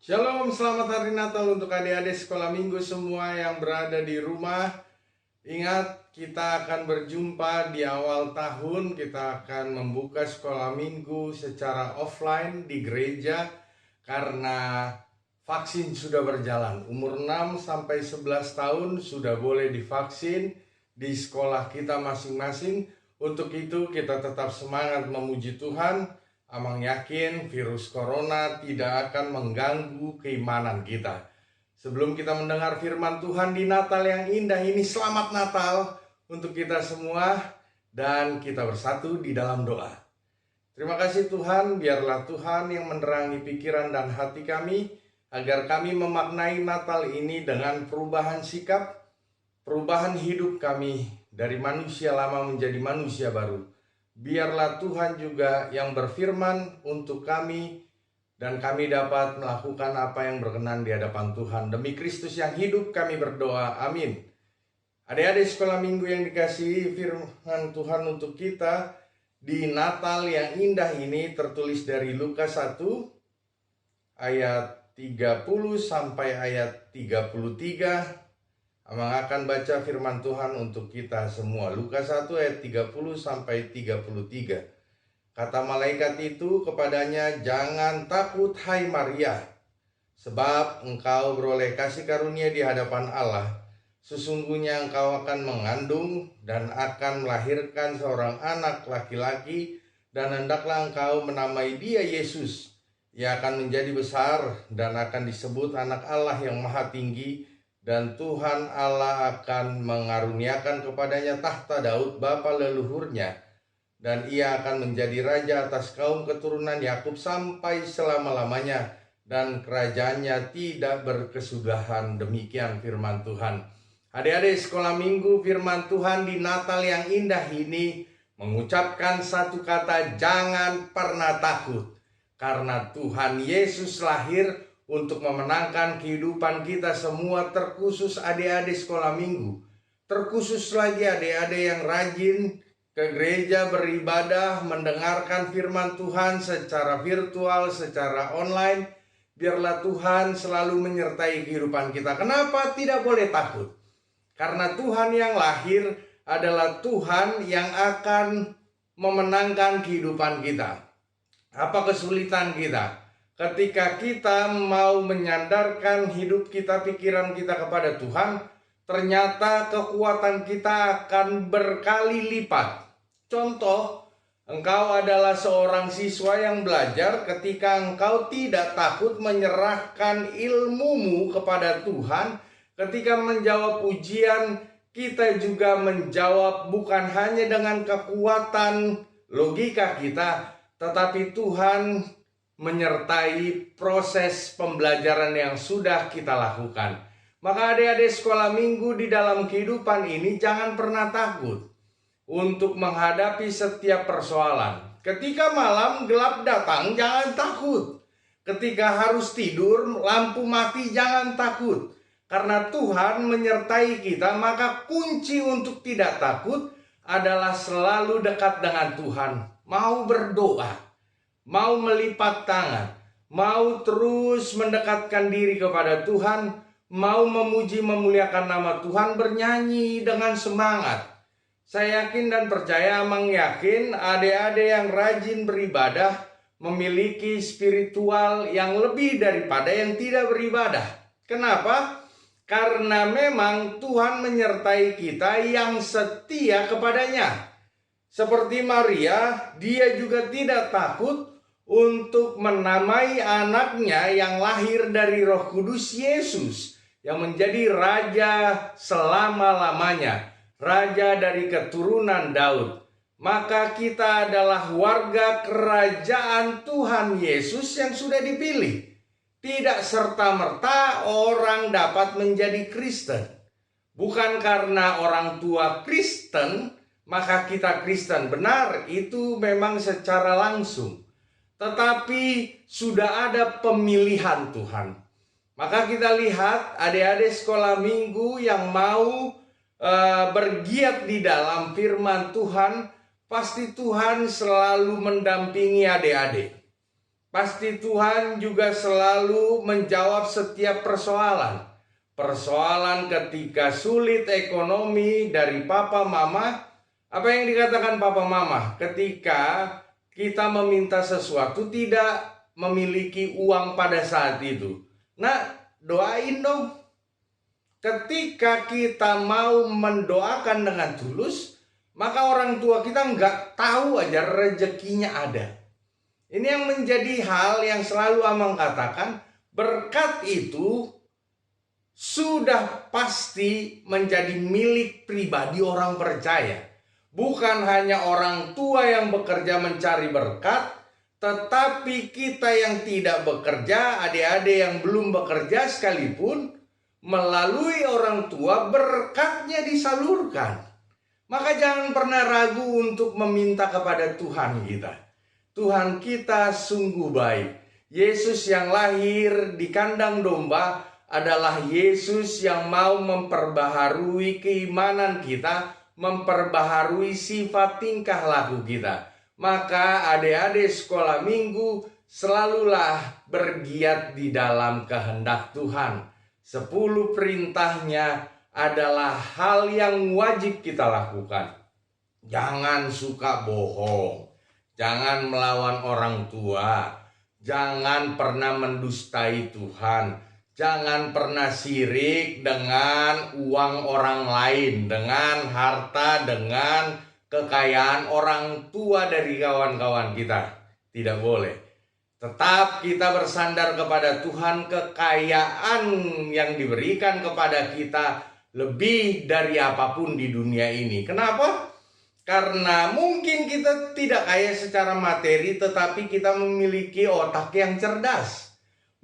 Shalom, selamat hari Natal untuk adik-adik sekolah minggu semua yang berada di rumah. Ingat, kita akan berjumpa di awal tahun. Kita akan membuka sekolah minggu secara offline di gereja karena vaksin sudah berjalan. Umur 6 sampai 11 tahun sudah boleh divaksin di sekolah kita masing-masing. Untuk itu kita tetap semangat memuji Tuhan. Amang yakin virus corona tidak akan mengganggu keimanan kita. Sebelum kita mendengar firman Tuhan di Natal yang indah ini, selamat Natal untuk kita semua, dan kita bersatu di dalam doa. Terima kasih Tuhan, biarlah Tuhan yang menerangi pikiran dan hati kami, agar kami memaknai Natal ini dengan perubahan sikap, perubahan hidup kami dari manusia lama menjadi manusia baru. Biarlah Tuhan juga yang berfirman untuk kami, dan kami dapat melakukan apa yang berkenan di hadapan Tuhan. Demi Kristus yang hidup kami berdoa, amin. Adik-adik sekolah minggu yang dikasihi, firman Tuhan untuk kita di Natal yang indah ini tertulis dari Lukas 1 ayat 30 sampai ayat 33. Amang akan baca firman Tuhan untuk kita semua. Lukas 1 ayat 30 sampai 33. Kata malaikat itu kepadanya, "Jangan takut hai Maria, sebab engkau beroleh kasih karunia di hadapan Allah. Sesungguhnya engkau akan mengandung dan akan melahirkan seorang anak laki-laki, dan hendaklah engkau menamai dia Yesus. Ia akan menjadi besar dan akan disebut anak Allah yang maha tinggi, dan Tuhan Allah akan mengaruniakan kepadanya tahta Daud bapa leluhurnya, dan ia akan menjadi raja atas kaum keturunan Yakub sampai selama-lamanya, dan kerajaannya tidak berkesudahan." Demikian firman Tuhan. Adik-adik sekolah minggu, firman Tuhan di Natal yang indah ini mengucapkan satu kata, jangan pernah takut. Karena Tuhan Yesus lahir untuk memenangkan kehidupan kita semua, terkhusus adik-adik sekolah minggu. Terkhusus lagi adik-adik yang rajin ke gereja beribadah, mendengarkan firman Tuhan secara virtual, secara online. Biarlah Tuhan selalu menyertai kehidupan kita. Kenapa tidak boleh takut? Karena Tuhan yang lahir adalah Tuhan yang akan memenangkan kehidupan kita. Apa kesulitan kita? Ketika kita mau menyandarkan hidup kita, pikiran kita kepada Tuhan, ternyata kekuatan kita akan berkali lipat. Contoh, engkau adalah seorang siswa yang belajar. Ketika engkau tidak takut menyerahkan ilmumu kepada Tuhan, ketika menjawab ujian, kita juga menjawab bukan hanya dengan kekuatan logika kita, tetapi Tuhan menyertai proses pembelajaran yang sudah kita lakukan. Maka adik-adik sekolah minggu di dalam kehidupan ini jangan pernah takut untuk menghadapi setiap persoalan. Ketika malam gelap datang, jangan takut. Ketika harus tidur, lampu mati, jangan takut. Karena Tuhan menyertai kita, maka kunci untuk tidak takut adalah selalu dekat dengan Tuhan. Mau berdoa, mau melipat tangan, mau terus mendekatkan diri kepada Tuhan, mau memuji memuliakan nama Tuhan, bernyanyi dengan semangat. Saya yakin dan percaya, amang yakin adik-adik yang rajin beribadah memiliki spiritual yang lebih daripada yang tidak beribadah. Kenapa? Karena memang Tuhan menyertai kita yang setia kepadanya. Seperti Maria, dia juga tidak takut untuk menamai anaknya yang lahir dari Roh Kudus, Yesus, yang menjadi raja selama-lamanya, raja dari keturunan Daud. Maka kita adalah warga kerajaan Tuhan Yesus yang sudah dipilih. Tidak serta-merta orang dapat menjadi Kristen. Bukan karena orang tua Kristen, maka kita Kristen. Benar, itu memang secara langsung. Tetapi sudah ada pemilihan Tuhan. Maka kita lihat adik-adik sekolah minggu yang mau bergiat di dalam firman Tuhan, pasti Tuhan selalu mendampingi adik-adik. pasti Tuhan juga selalu menjawab setiap persoalan. Persoalan ketika sulit ekonomi dari papa mama. Apa yang dikatakan papa mama? Ketika kita meminta sesuatu tidak memiliki uang pada saat itu. Nah, doain dong. Ketika kita mau mendoakan dengan tulus, maka orang tua kita nggak tahu aja rezekinya ada. Ini yang menjadi hal yang selalu Amang katakan, berkat itu sudah pasti menjadi milik pribadi orang percaya. Bukan hanya orang tua yang bekerja mencari berkat, tetapi kita yang tidak bekerja, adik-adik yang belum bekerja sekalipun, melalui orang tua berkatnya disalurkan. Maka jangan pernah ragu untuk meminta kepada Tuhan kita. Tuhan kita sungguh baik. Yesus yang lahir di kandang domba adalah Yesus yang mau memperbaharui keimanan kita, memperbaharui sifat tingkah laku kita. Maka adik-adik sekolah minggu selalulah bergiat di dalam kehendak Tuhan. 10 perintahnya adalah hal yang wajib kita lakukan. Jangan suka bohong, jangan melawan orang tua, jangan pernah mendustai Tuhan. Jangan pernah sirik dengan uang orang lain, dengan harta, dengan kekayaan orang tua dari kawan-kawan kita. Tidak boleh. Tetap kita bersandar kepada Tuhan, kekayaan yang diberikan kepada kita lebih dari apapun di dunia ini. Kenapa? Karena mungkin kita tidak kaya secara materi, tetapi kita memiliki otak yang cerdas.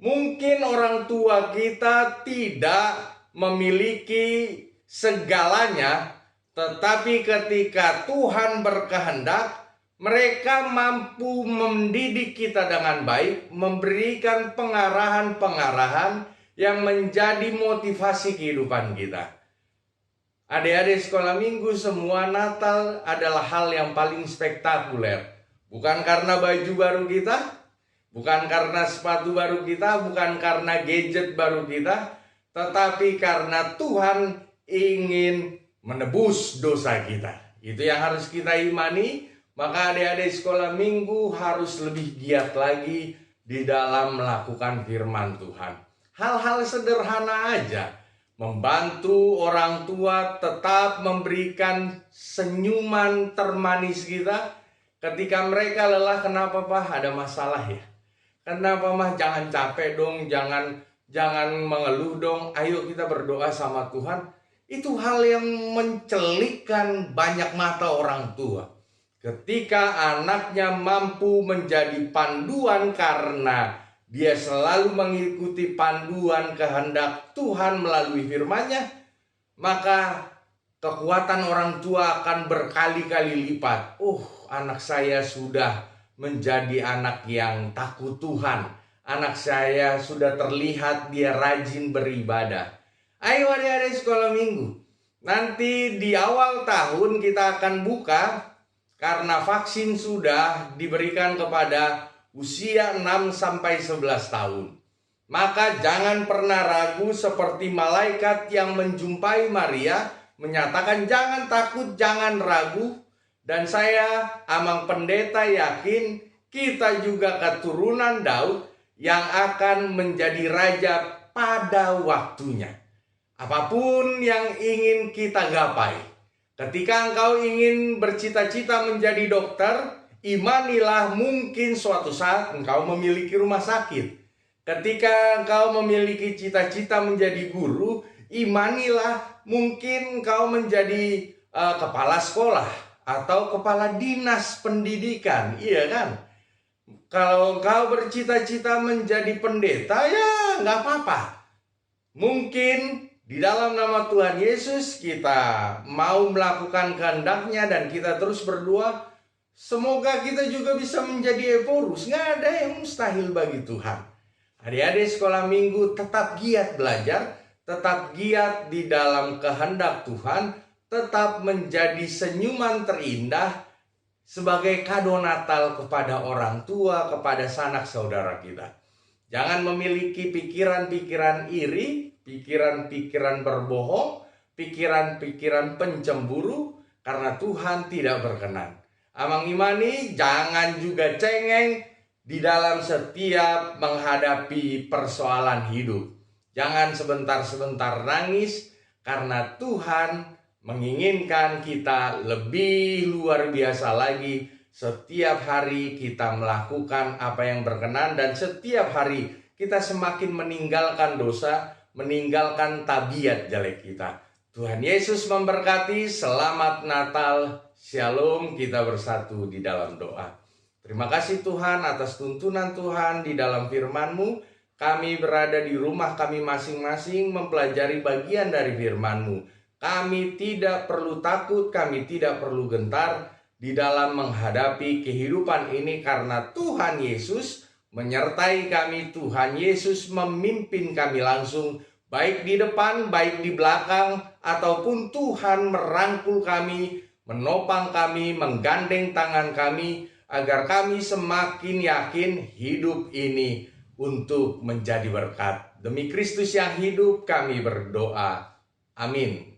Mungkin orang tua kita tidak memiliki segalanya, tetapi ketika Tuhan berkehendak, mereka mampu mendidik kita dengan baik, memberikan pengarahan-pengarahan yang menjadi motivasi kehidupan kita. Adik-adik sekolah minggu, semua Natal adalah hal yang paling spektakuler. Bukan karena baju baru kita, bukan karena sepatu baru kita, bukan karena gadget baru kita, tetapi karena Tuhan ingin menebus dosa kita. Itu yang harus kita imani. Maka adik-adik sekolah minggu harus lebih giat lagi di dalam melakukan firman Tuhan. Hal-hal sederhana aja. Membantu orang tua tetap memberikan senyuman termanis kita. Ketika mereka lelah, kenapa Pak? Ada masalah ya? Kenapa mah? Jangan capek dong, jangan mengeluh dong. Ayo kita berdoa sama Tuhan. Itu hal yang mencelikkan banyak mata orang tua. Ketika anaknya mampu menjadi panduan karena dia selalu mengikuti panduan kehendak Tuhan melalui firman-Nya, maka kekuatan orang tua akan berkali-kali lipat. Anak saya sudah menjadi anak yang takut Tuhan. Anak saya sudah terlihat dia rajin beribadah. Ayo adik-adik sekolah minggu. Nanti di awal tahun kita akan buka, karena vaksin sudah diberikan kepada usia 6-11 tahun. Maka jangan pernah ragu seperti malaikat yang menjumpai Maria, menyatakan jangan takut, jangan ragu. Dan saya, Amang Pendeta, yakin kita juga keturunan Daud yang akan menjadi raja pada waktunya. Apapun yang ingin kita gapai. Ketika engkau ingin bercita-cita menjadi dokter, imanilah mungkin suatu saat engkau memiliki rumah sakit. Ketika engkau memiliki cita-cita menjadi guru, imanilah mungkin engkau menjadi kepala sekolah atau kepala dinas pendidikan, iya kan? Kalau engkau bercita-cita menjadi pendeta, ya nggak apa-apa. Mungkin di dalam nama Tuhan Yesus kita mau melakukan kehendak-Nya dan kita terus berdoa, semoga kita juga bisa menjadi Ephorus. Nggak ada yang mustahil bagi Tuhan. Adik-adik sekolah minggu tetap giat belajar, tetap giat di dalam kehendak Tuhan, tetap menjadi senyuman terindah sebagai kado Natal kepada orang tua, kepada sanak saudara kita. Jangan memiliki pikiran-pikiran iri, pikiran-pikiran berbohong, pikiran-pikiran pencemburu, karena Tuhan tidak berkenan. Amang imani, jangan juga cengeng di dalam setiap menghadapi persoalan hidup. Jangan sebentar-sebentar nangis, karena Tuhan menginginkan kita lebih luar biasa lagi. Setiap hari kita melakukan apa yang berkenan, dan setiap hari kita semakin meninggalkan dosa, meninggalkan tabiat jelek kita. Tuhan Yesus memberkati. Selamat Natal. Shalom. Kita bersatu di dalam doa. Terima kasih Tuhan atas tuntunan Tuhan di dalam firman-Mu. Kami berada di rumah kami masing-masing mempelajari bagian dari firman-Mu. Kami tidak perlu takut, kami tidak perlu gentar di dalam menghadapi kehidupan ini, karena Tuhan Yesus menyertai kami. Tuhan Yesus memimpin kami langsung, baik di depan, baik di belakang, ataupun Tuhan merangkul kami, menopang kami, menggandeng tangan kami, agar kami semakin yakin hidup ini untuk menjadi berkat. Demi Kristus yang hidup kami berdoa. Amin.